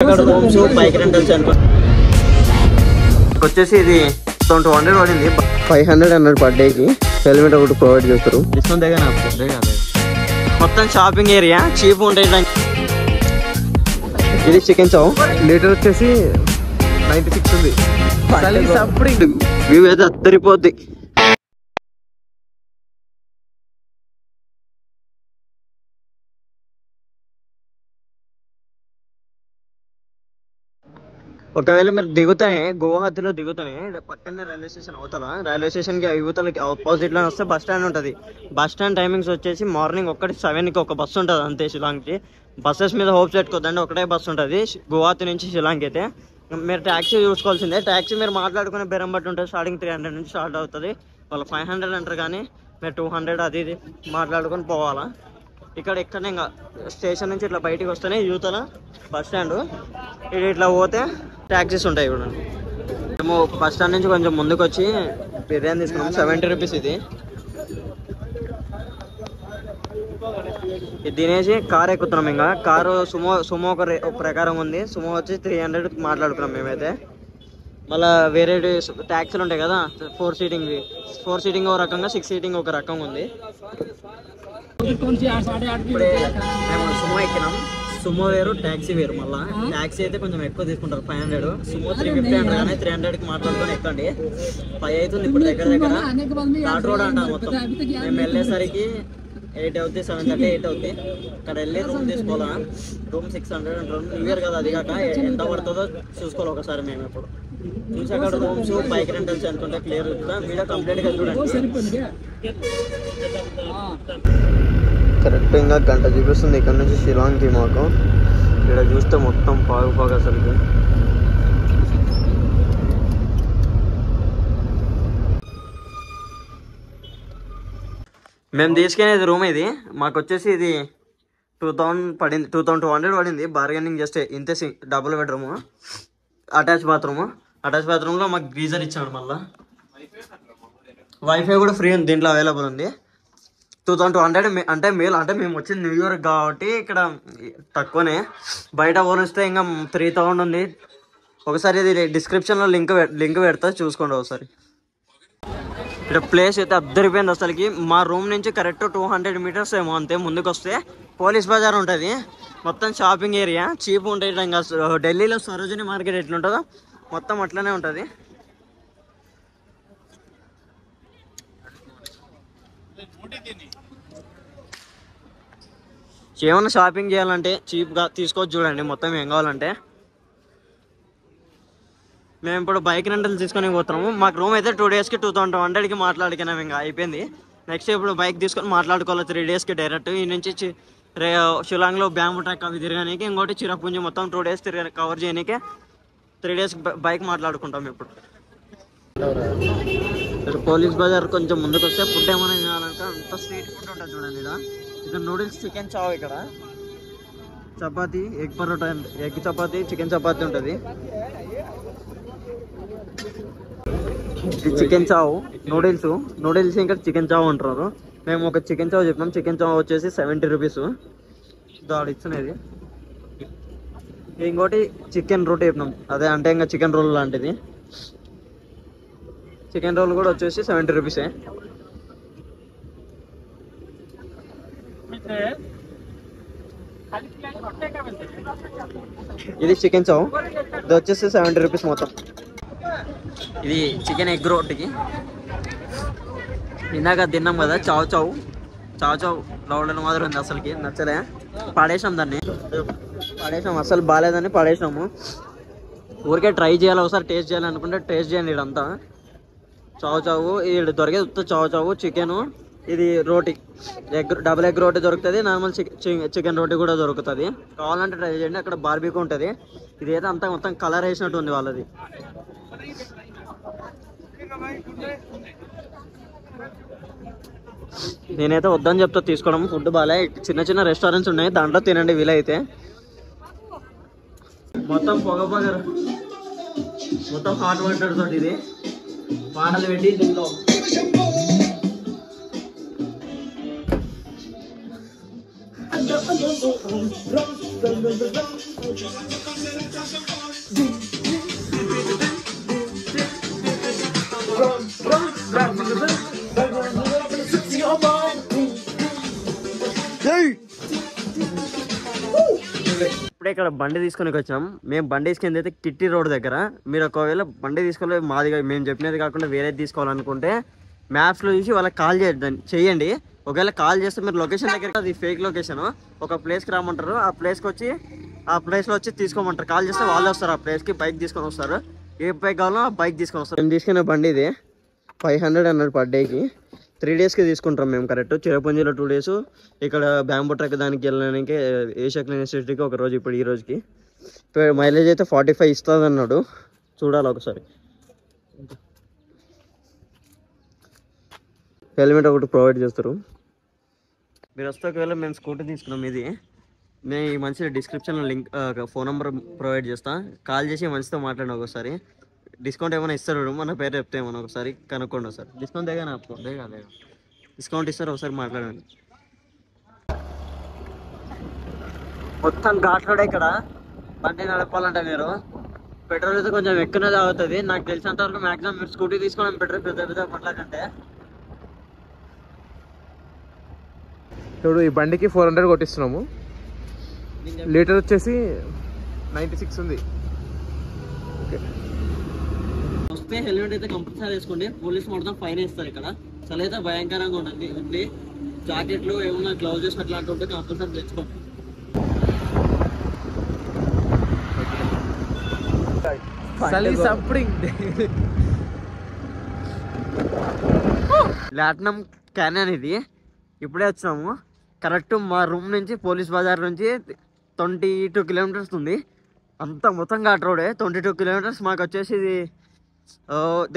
Bike rentals వచ్చేసి ఇది 200 పడింది. 500 అన్నాడు పర్ డేకి. హెల్మెట్ ఒకటి ప్రొవైడ్ చేస్తారు. డిస్కౌంట్ మొత్తం షాపింగ్ ఏరియా చీప్ ఉంటాయి. ఇది చికెన్ చావ్ లీటర్ వచ్చేసి 96 ఉంది. వ్యూ అయితే అద్దరిపోద్ది. ఒకవేళ మీరు దిగుతానే గువాహతిలో దిగుతానే పక్కనే రైల్వే స్టేషన్ అవుతారా, రైల్వే స్టేషన్ కి యువతలకి ఆపోజిట్ లో వస్తే బస్ స్టాండ్ ఉంటుంది. బస్ స్టాండ్ టైమింగ్స్ వచ్చేసి మార్నింగ్ 7కి ఒక బస్సు ఉంటుంది అంతే. షిలాంగ్కి బస్సెస్ మీద హోప్స్ పెట్టుకోద్దండి, ఒకటే బస్సు ఉంటుంది గువాహతి నుంచి షిలాంగ్ అయితే. మీరు ట్యాక్సీ చూసుకోవాల్సిందే. ట్యాక్సీ మీరు మాట్లాడుకునే బేరం బట్టి ఉంటుంది. స్టార్టింగ్ 300 నుంచి స్టార్ట్ అవుతుంది. వాళ్ళు 500 అంటారు, కానీ మీరు 200 అది ఇది మాట్లాడుకొని పోవాలా. ఇక్కడనే ఇంకా స్టేషన్ నుంచి ఇట్లా బయటికి వస్తేనే యూతల బస్ స్టాండ్. ఇట్లా పోతే ట్యాక్సీస్ ఉంటాయి. ఇప్పుడు మేము బస్ స్టాండ్ నుంచి కొంచెం ముందుకు వచ్చి బిర్యానీ తీసుకున్నాం. 70 రూపీస్ ఇది తినేసి కార్ ఎక్కుతున్నాం. ఇంకా కారు సుమో ఒక ప్రకారం ఉంది. సుమో వచ్చి 300 మాట్లాడుకున్నాం మేమైతే. మళ్ళీ వేరే ట్యాక్సీలు ఉంటాయి కదా, 4 సీటింగ్ ఒక రకంగా, 6 సీటింగ్ ఒక రకంగా ఉంది. మేము సుమో ఎక్కినాం. సుమో వేరు, ట్యాక్సీ వేరు. మళ్ళీ ట్యాక్సీ అయితే కొంచెం ఎక్కువ తీసుకుంటారు, 500. సుమో 350 అంటారు, కానీ 300కి మాట్లాడుకొని ఎక్కండి. 5 అవుతుంది ఇప్పుడు దగ్గర ఘాట్ రోడ్ అంటారు మొత్తం. మేము వెళ్ళేసరికి 8 అవుతుంది, 7:30, 8 అవుతుంది. అక్కడ వెళ్ళి రూమ్ తీసుకోవాలా. రూమ్ 600 అంటారు. న్యూ ఇయర్ కదా, అది కాక ఎంత పడుతుందో చూసుకోవాలి ఒకసారి. మేము ఇప్పుడు చూసి అక్కడ రూమ్స్ బైక్ రెంటల్స్ అనుకుంటే క్లియర్ వీడియో కంప్లీట్గా చూడండి. కరెక్ట్ ఇంకా గంట చూపిస్తుంది ఇక్కడ నుంచి షిలాంగ్కి మాకు. ఇక్కడ చూస్తే మొత్తం పాగు అసలుకి. మేము తీసుకునేది రూమ్ ఇది. మాకు వచ్చేసి ఇది 2000 పడింది, 2200 పడింది. బార్గెనింగ్ చేస్తే ఇంతే. డబుల్ బెడ్రూమ్, అటాచ్ బాత్రూంలో మాకు గీజర్ ఇచ్చాడు. మళ్ళీ వైఫై కూడా ఫ్రీ ఉంది దీంట్లో, అవైలబుల్ ఉంది. 2200 అంటే మేలు. అంటే మేము వచ్చింది న్యూ ఇయర్ కాబట్టి ఇక్కడ తక్కువనే. బయట పోలిస్తే ఇంకా 3000 ఉంది. ఒకసారి ఇది డిస్క్రిప్షన్లో లింక్ పెడతా, చూసుకోండి ఒకసారి. ఇక్కడ ప్లేస్ అయితే అద్దరిపోయింది అసలుకి. మా రూమ్ నుంచి కరెక్ట్ 200 మీటర్స్ ఏమో అంతే. ముందుకు వస్తే పోలీస్ బజార్ ఉంటుంది. మొత్తం షాపింగ్ ఏరియా చీప్ ఉంటాయి. ఇంకా ఢిల్లీలో సరోజిని మార్కెట్ ఎట్లుంటుందో మొత్తం అట్లనే ఉంటుంది. ఏమన్నా షాపింగ్ చేయాలంటే చీప్గా తీసుకోవచ్చు. చూడండి మొత్తం ఏం కావాలంటే. మేము ఇప్పుడు బైక్ రెంటల్ తీసుకొని పోతున్నాము. మాకు రూమ్ అయితే 2 డేస్కి 2200కి మాట్లాడుకున్నాము. ఇంకా అయిపోయింది. నెక్స్ట్ ఇప్పుడు బైక్ తీసుకొని మాట్లాడుకోవాలి 3 డేస్కి డైరెక్ట్. ఈ నుంచి షిలాంగ్లో బ్యాంబూ ట్రాక్ అవి తిరగడానికి, ఇంకోటి చిరపుంజి మొత్తం 2 డేస్ కవర్ చేయడానికి 3 డేస్ బైక్ మాట్లాడుకుంటాం. ఇప్పుడు పోలీస్ బజార్ కొంచెం ముందుకు వస్తే ఫుడ్ ఏమైనా తినాలంటే అంత స్ట్రీట్ ఫుడ్ ఉంటుంది. చూడండి ఇక్కడ నూడిల్స్, చికెన్ చావ్, ఇక్కడ chapati, egg parotta, egg chapati, chicken chapati ఉంటుంది. చికెన్ చావ్, నూడిల్స్ ఇంకా చికెన్ చావ్ అంటున్నారు. మేము ఒక చికెన్ చావ్ చెప్పినాం. చికెన్ చావ్ వచ్చేసి 70 రూపీస్ దాడు ఇచ్చినది. ఇంకోటి చికెన్ రోటీ చెప్పినాం, అదే అంటే ఇంకా చికెన్ రోల్ లాంటిది. చికెన్ రోల్ కూడా వచ్చేసి 70 రూపీసే. ఇది చికెన్ చావ్, ఇది వచ్చేసి 70 రూపీస్ మొత్తం. ఇది చికెన్ ఎగ్ రోటీకి ఇందాక తిన్నాం కదా, చావ్ లౌడన్ మాదిరి ఉంది. అసలుకి నచ్చలే, పడేసాం దాన్ని. అసలు బాగాలేదని పడేసాము. ఊరికే ట్రై చేయాలి, ఒకసారి టేస్ట్ చేయాలి అనుకుంటే టేస్ట్ చేయండి. ఇదంతా చావు ఇది దొరికేది ఉత్త చావు చికెను. ఇది రోటీ, డబుల్ ఎగ్ రోటీ దొరుకుతుంది. నార్మల్ చికెన్ రోటీ కూడా దొరుకుతుంది. కావాలంటే ట్రై చేయండి. అక్కడ బార్బీక్యూ ఉంటుంది. ఇదైతే అంతా మొత్తం కలర్ వేసినట్టు ఉంది వాళ్ళది. నేనైతే వద్దని చెప్తా తీసుకోవడం. ఫుడ్ బాగా చిన్న రెస్టారెంట్స్ ఉన్నాయి, దాంట్లో తినండి వీలైతే. మొత్తం పొగ మొత్తం హాట్ వాటర్ తోటి ఇది పాటలు పెట్టి దీంట్లో ఇప్పుడే ఇక్కడ బండి తీసుకొని వచ్చినాం. మేము బండి తీసుకుంది అయితే కిట్టి రోడ్ దగ్గర. మీరు ఒకవేళ బండి తీసుకోవాలి మాది మేము చెప్పినది కాకుండా వేరేది తీసుకోవాలనుకుంటే మ్యాప్స్లో చూసి వాళ్ళకి కాల్ చేయండి. ఒకవేళ కాల్ చేస్తే మీరు లొకేషన్ దగ్గర, అది ఫేక్ లొకేషన్, ఒక ప్లేస్కి రామంటారు. ఆ ప్లేస్కి వచ్చి ఆ ప్లేస్లో వచ్చి తీసుకోమంటారు. కాల్ చేస్తే వాళ్ళే వస్తారు ఆ ప్లేస్కి, బైక్ తీసుకొని వస్తారు. ఏ బైక్ కావాలో ఆ బైక్ తీసుకొని వస్తారు. మేము తీసుకునే బండి ఇది 500 అన్నాడు పర్ డేకి. 3 డేస్కి తీసుకుంటాం మేము కరెక్ట్. చిరపుంజిలో 2 డేస్, ఇక్కడ బ్యాంబూ ట్రక్ దానికి వెళ్ళడానికి ఏషియా క్లీన్ సిటీకి ఒక రోజు. ఇప్పుడు ఈ రోజుకి మైలేజ్ అయితే 45 ఇస్తుంది అన్నాడు. చూడాలి ఒకసారి. హెల్మెట్ ఒకటి ప్రొవైడ్ చేస్తారు. మీరు వస్తే ఒకవేళ మేము స్కూటీ తీసుకున్నాం. ఇది నేను ఈ మంచి డిస్క్రిప్షన్లో లింక్ ఫోన్ నెంబర్ ప్రొవైడ్ చేస్తాను. కాల్ చేసి మంచితో మాట్లాడిన ఒకసారి. డిస్కౌంట్ ఏమైనా ఇస్తారు, మన పేరు చెప్తే ఏమన్నా ఒకసారి కనుక్కోండి. ఒకసారి డిస్కౌంట్ దేగా డిస్కౌంట్ ఇస్తారు, ఒకసారి మాట్లాడండి. మొత్తం ఘాట్ రోడ్. ఇక్కడ బండి నడపాలంటే మీరు పెట్రోల్ అయితే కొంచెం ఎక్కువనే తాగుతుంది. నాకు తెలిసినంత వరకు మ్యాక్సిమం మీరు స్కూటీ తీసుకోవడం పెట్రోల్ పెద్ద బండ్ల కంటే. ఇప్పుడు ఈ బండికి 400 కొట్టిస్తున్నాము. లీటర్ వచ్చేసి 96 ఉంది. ఓకే, వస్తే హెల్మెట్ అయితే కంపల్సరీ వేసుకోండి. పోలీస్ మొత్తం ఫైన్ వేస్తారు. ఇక్కడ చలి అయితే భయంకరంగా ఉంటుంది. జాకెట్లు ఏమన్నా గ్లౌజెస్ అట్లాంటి ఉంటే కంపల్సరీ తెచ్చుకోండి. ప్లాటినం క్యానియన్ ఇది. ఇప్పుడే వచ్చినాము. కరెక్ట్ మా రూమ్ నుంచి పోలీస్ బజార్ నుంచి 22 కిలోమీటర్స్ ఉంది. అంత మొత్తం ఘాట్ రోడే. 22 కిలోమీటర్స్. మాకు వచ్చేసి ఇది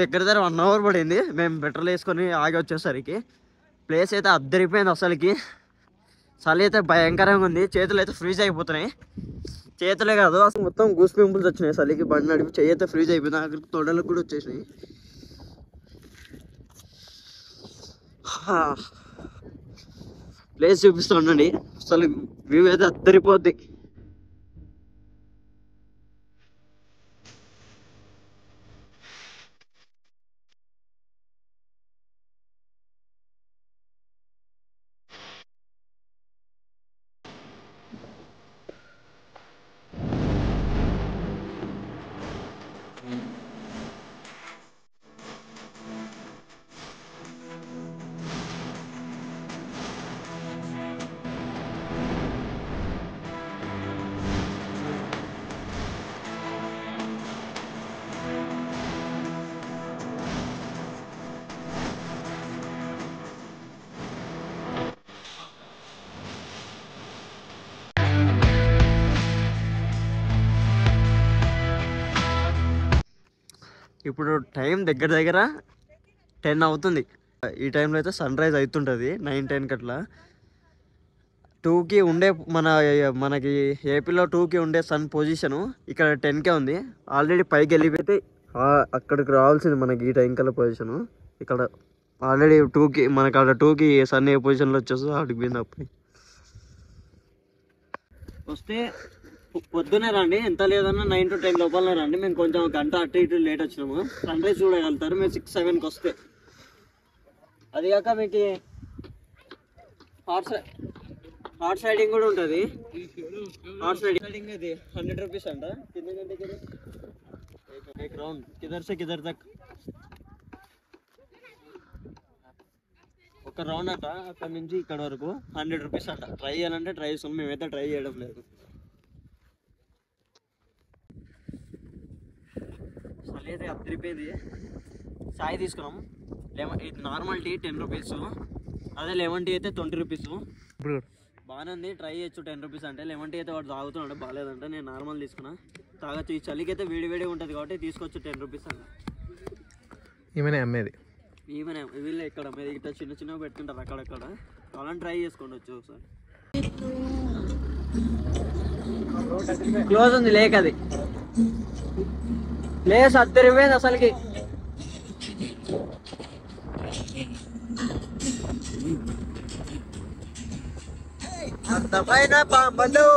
దగ్గర 1 అవర్ పడింది మేము పెట్రోల్ వేసుకొని ఆగి వచ్చేసరికి. ప్లేస్ అయితే అద్దరిపోయింది అసలుకి. చలి అయితే భయంకరంగా ఉంది. చేతులు అయితే ఫ్రీజ్ అయిపోతున్నాయి. చేతులే కాదు అసలు మొత్తం గూస్ పింపుల్స్ వచ్చినాయి చలికి. బండి నడిపి చెయ్యి అయితే ఫ్రీజ్ అయిపోయింది. అక్కడికి తొడలకు కూడా వచ్చేసినాయి. ప్లేస్ చూపిస్తూ ఉండండి. అసలు వ్యూ అయితే అద్దరిపోద్ది. ఇప్పుడు టైం దగ్గర 10 అవుతుంది. ఈ టైంలో అయితే సన్ రైజ్ అవుతుంటుంది 9-10 అట్లా. 2కి ఉండే మనకి ఏపీలో 2కి ఉండే సన్ పొజిషను ఇక్కడ 10కే ఉంది. ఆల్రెడీ పైకి వెళ్ళిపోతే అక్కడికి రావాల్సింది మనకి ఈ టైం కల్లా పొజిషను. ఇక్కడ ఆల్రెడీ 2కి మనకి అక్కడ 2కి సన్ ఏ పొజిషన్లో వచ్చేస్తుందో అక్కడికి పోయింది. అప్పుడు వస్తే పొద్దునే రండి. ఎంత లేదన్నా 9 to 10 లోపల రండి. మేము కొంచెం గంట అటు ఇటు లేట్ వచ్చినాము. సన్ రైజ్ చూడగలుగుతారు మీరు 6-7కి వస్తే. అది కాక మీకు హార్స్ రైడింగ్ కూడా ఉంటుంది. హార్స్ రైడింగ్ ఇది 100 రూపీస్ అంట. एक राउंड किधर से किधर तक ఒక రౌండ్ అట. అక్కడ నుంచి ఇక్కడ వరకు 100 రూపీస్ అంట. ట్రై చేయాలంటే ట్రై చేస్తాం. మేమైతే ట్రై చేయడం లేదు. అయితే అద్దరిపోయింది. చాయ్ తీసుకున్నాం. ఇది నార్మల్ టీ 10 రూపీస్. అదే లెమన్ టీ అయితే 20 రూపీస్. బాగానే ఉంది. ట్రై చేయొచ్చు 10 రూపీస్ అంటే. లెమన్ టీ అయితే వాడు తాగుతున్నాడు, బాగాలేదంటే. నేను నార్మల్ తీసుకున్నా. తాగొచ్చు. ఈ చలికి అయితే వేడిగా ఉంటుంది కాబట్టి తీసుకొచ్చు 10 రూపీస్ అన్న. ఈమెనే అమ్మేది. వీళ్ళే ఇక్కడ అమ్మేది. ఇట్లా చిన్న పెట్టుకుంటారు అక్కడక్కడ. కావాలని ట్రై చేసుకోండి వచ్చి ఒకసారి. క్లోజ్ ఉంది లేక్. అది ప్లేస్ అద్దరిపోయింది అసలుకి. అందమైన పాపలు.